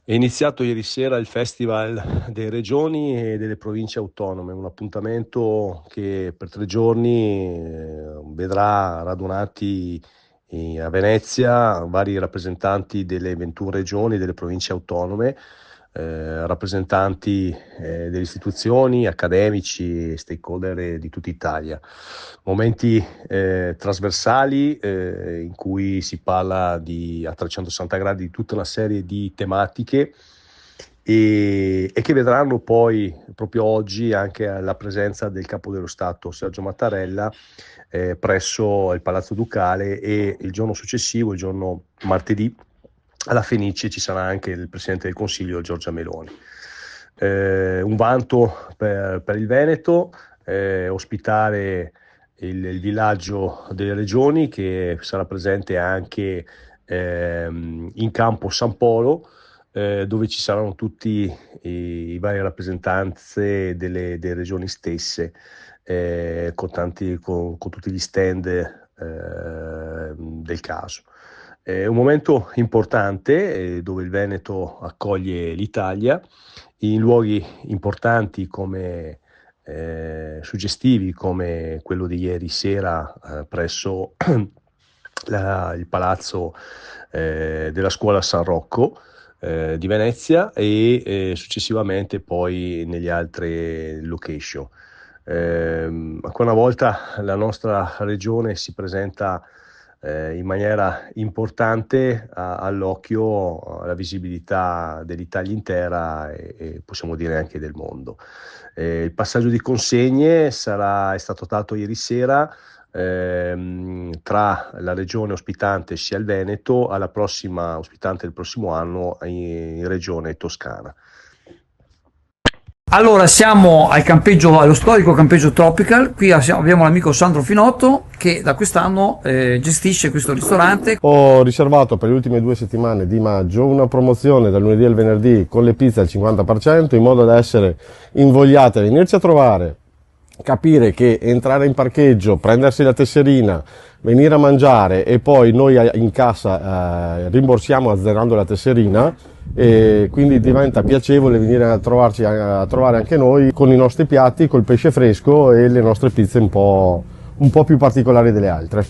È iniziato ieri sera il Festival delle Regioni e delle Province Autonome, un appuntamento che per 3 giorni vedrà radunati a Venezia vari rappresentanti delle 21 regioni e delle province autonome, rappresentanti delle istituzioni, accademici e stakeholder di tutta Italia. Momenti trasversali in cui si parla a 360 gradi di tutta una serie di tematiche e che vedranno poi proprio oggi anche la presenza del Capo dello Stato Sergio Mattarella presso il Palazzo Ducale, e il giorno successivo, il giorno martedì, alla Fenice ci sarà anche il Presidente del Consiglio Giorgia Meloni. Un vanto per il Veneto, ospitare il villaggio delle regioni, che sarà presente anche in campo San Polo, dove ci saranno tutti i vari rappresentanze delle regioni stesse, con tutti gli stand del caso. È un momento importante dove il Veneto accoglie l'Italia in luoghi importanti suggestivi come quello di ieri sera presso il palazzo della scuola San Rocco di Venezia, e successivamente poi negli altre location. Ancora una volta la nostra regione si presenta in maniera importante all'occhio, alla visibilità dell'Italia intera e possiamo dire anche del mondo. Il passaggio di consegne è stato dato ieri sera tra la regione ospitante, sia il Veneto, alla prossima ospitante del prossimo anno in regione Toscana. Allora, siamo al campeggio, allo storico campeggio Tropical. Qui abbiamo l'amico Sandro Finotto che da quest'anno gestisce questo ristorante. Ho riservato per le ultime 2 settimane di maggio una promozione dal lunedì al venerdì con le pizze al 50%, in modo da essere invogliate a venirci a trovare, capire che entrare in parcheggio, prendersi la tesserina, venire a mangiare e poi noi in cassa rimborsiamo azzerando la tesserina, e quindi diventa piacevole venire a trovare anche noi con i nostri piatti, col pesce fresco e le nostre pizze un po' più particolari delle altre.